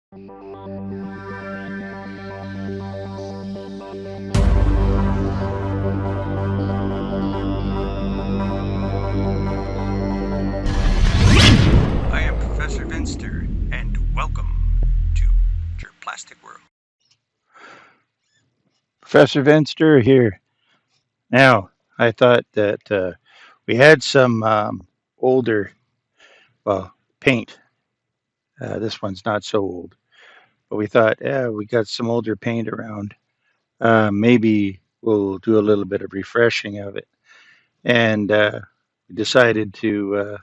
I am Professor Vinster, and welcome to Jurplastic World. Professor Venster here. Now, I thought that we had some older, well, paint. This one's not so old, but we thought, yeah, we got some older paint around. Maybe we'll do a little bit of refreshing of it. And we decided to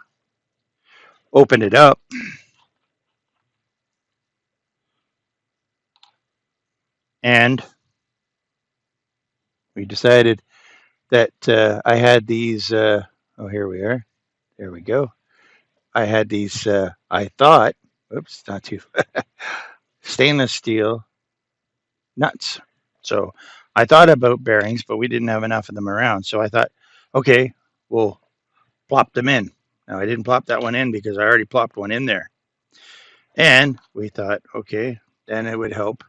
open it up. And we decided that I had these. Oh, here we are. There we go. I had these, I thought, oops, not too, stainless steel nuts. So I thought about bearings, but we didn't have enough of them around. So I thought, okay, we'll plop them in. Now I didn't plop that one in because I already plopped one in there. And we thought, okay, then it would help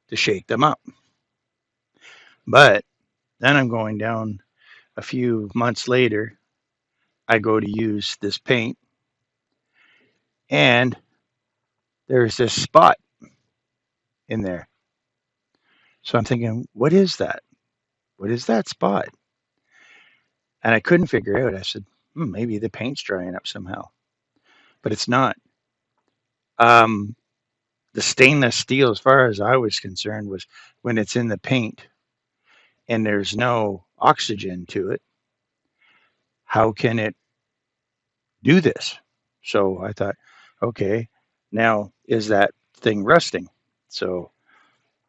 to shake them up. But then I'm going down a few months later. I go to use this paint, and there's this spot in there. So I'm thinking, what is that? What is that spot? And I couldn't figure it out. I said, maybe the paint's drying up somehow, but it's not. Um, the stainless steel, as far as I was concerned, was when it's in the paint and there's no oxygen to it, how can it do this? So I thought, okay, now is that thing rusting? So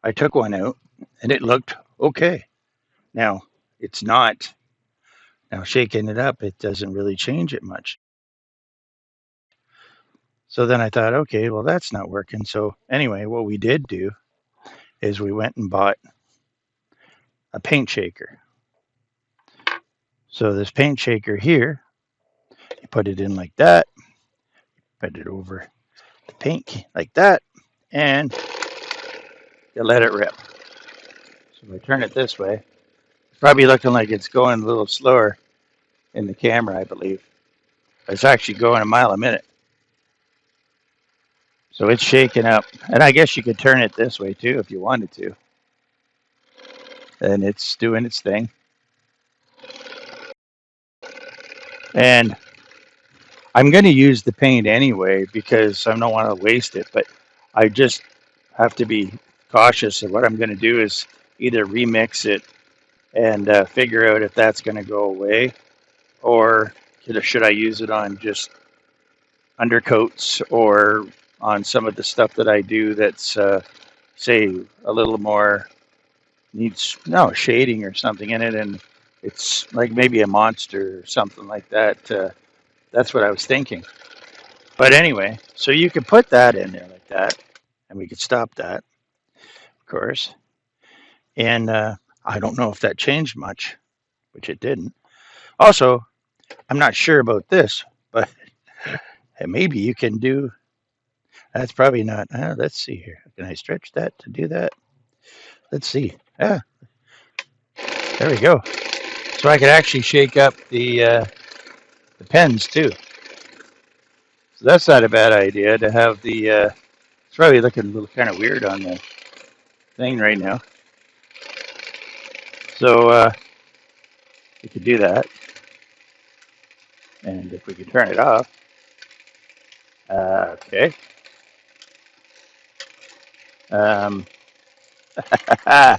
I took one out and it looked okay. Now it's not. Now shaking it up, it doesn't really change it much. So then I thought, okay, well, that's not working. So anyway, what we did do is we went and bought a paint shaker. So this paint shaker here, you put it in like that, put it over the paint like that, and you let it rip. So if I turn it this way, it's probably looking like it's going a little slower in the camera, I believe. It's actually going a mile a minute. So it's shaking up. And I guess you could turn it this way too if you wanted to. And it's doing its thing. And I'm going to use the paint anyway because I don't want to waste it, but I just have to be cautious. And what I'm going to do is either remix it and figure out if that's going to go away, or should I use it on just undercoats or on some of the stuff that I do that's, say, a little more needs shading or something in it, and it's like maybe a monster or something like that. That's what I was thinking. But anyway, so you could put that in there like that, and we could stop that, of course. And I don't know if that changed much, which it didn't. Also, I'm not sure about this, but maybe you can do. That's probably not. Let's see here. Can I stretch that to do that? Let's see. There we go. So I could actually shake up the pens too. So that's not a bad idea to have the. It's probably looking a little kind of weird on the thing right now. So we could do that, and if we could turn it off, okay. Um, why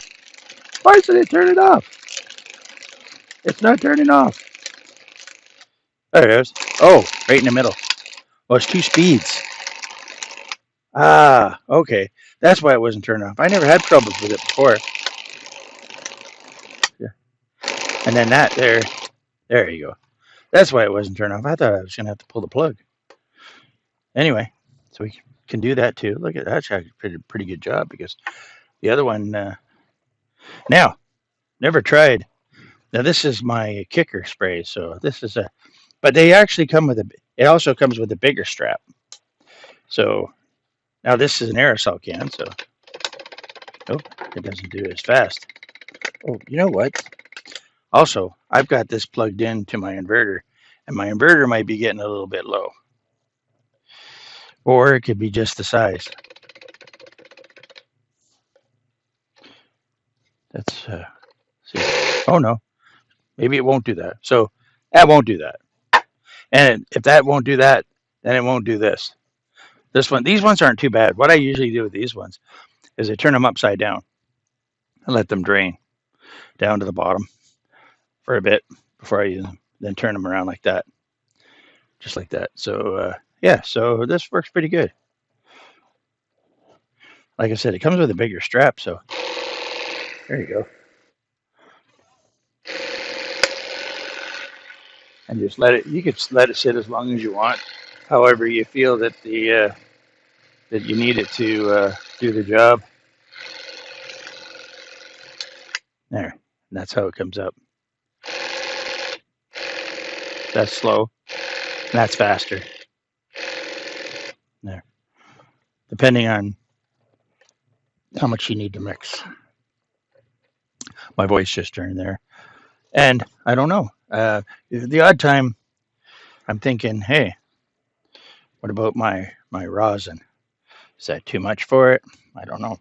isn't it turning off? It's not turning off. There it is. Oh, right in the middle. Oh, it's two speeds. Okay. That's why it wasn't turning off. I never had troubles with it before. Yeah. And then there you go. That's why it wasn't turning off. I thought I was going to have to pull the plug. Anyway, so we can do that too. Look at that. That's actually a pretty good job because the other one, now, never tried. Now, this is my kicker spray. So this is but they actually come with it also comes with a bigger strap. So Now this is an aerosol can, so oh, it doesn't do it as fast. Oh, you know what? Also, I've got this plugged into my inverter, and my inverter might be getting a little bit low, or it could be just the size. That's see. Oh no, maybe it won't do that. So that won't do that. And if that won't do that, then it won't do this. This one, these ones aren't too bad. What I usually do with these ones is I turn them upside down and let them drain down to the bottom for a bit before I use them. Then turn them around like that, just like that. So yeah, so this works pretty good. Like I said, it comes with a bigger strap, so there you go. And just let it. You could let it sit as long as you want, however you feel that that you need it to do the job. There, and that's how it comes up. That's slow. And that's faster. There, depending on how much you need to mix. My voice just turned there, and I don't know. The odd time I'm thinking, hey, what about my rosin? Is that too much for it? I don't know.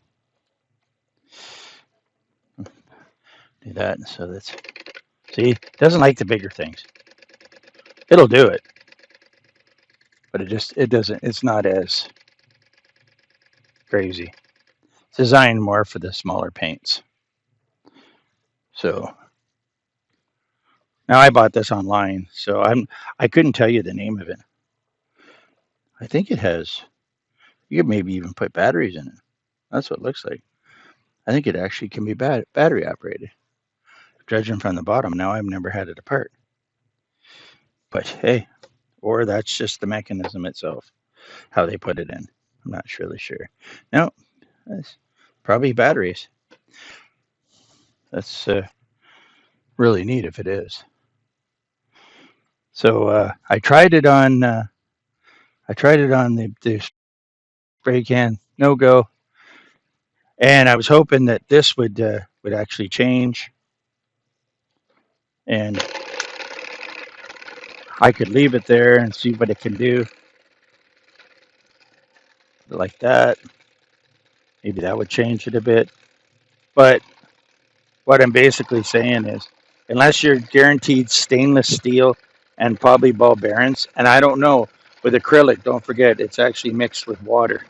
Do that. So that's see, it doesn't like the bigger things. It'll do it, but it doesn't. It's not as crazy. It's designed more for the smaller paints. So now I bought this online, so I couldn't tell you the name of it. I think it has. You could maybe even put batteries in it. That's what it looks like. I think it actually can be battery operated. Judging from the bottom, now I've never had it apart. But hey, or that's just the mechanism itself, how they put it in. I'm not really sure. No, that's probably batteries. That's really neat if it is. So I tried it on. I tried it on the spray can, no go, and I was hoping that this would actually change, and I could leave it there and see what it can do, like that. Maybe that would change it a bit. But what I'm basically saying is, unless you're guaranteed stainless steel and probably ball bearings, and I don't know, with acrylic, don't forget it's actually mixed with water.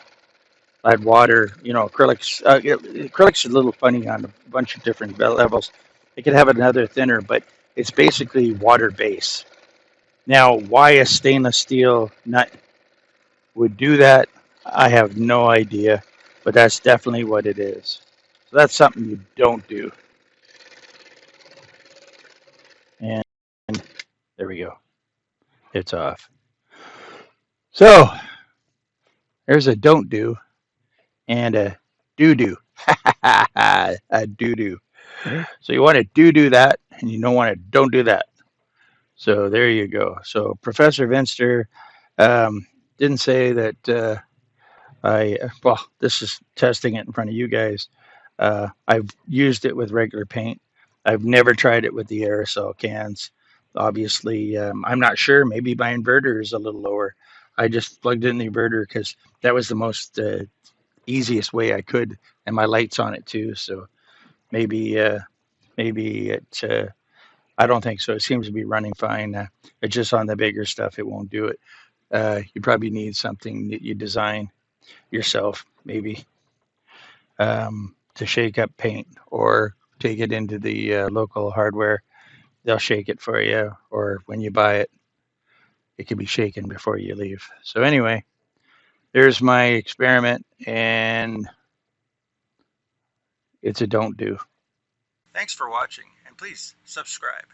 Add water, acrylics. Acrylics are a little funny on a bunch of different levels. It could have another thinner, but it's basically water base. Now, why a stainless steel nut would do that, I have no idea, but that's definitely what it is. So that's something you don't do. And there we go. It's off. So there's a don't do and a do do. A do do. So you want to do that, and you don't want to don't do that. So there you go. So Professor Vinster didn't say that well, this is testing it in front of you guys. I've used it with regular paint. I've never tried it with the aerosol cans. Obviously, I'm not sure. Maybe my inverter is a little lower. I just plugged in the inverter because that was the most easiest way I could, and my light's on it too. So maybe maybe it. I don't think so. It seems to be running fine. It's just on the bigger stuff, it won't do it. You probably need something that you design yourself, maybe to shake up paint or take it into the local hardware. They'll shake it for you, or when you buy it, it can be shaken before you leave. So, anyway, there's my experiment, and it's a don't do. Thanks for watching, and please subscribe.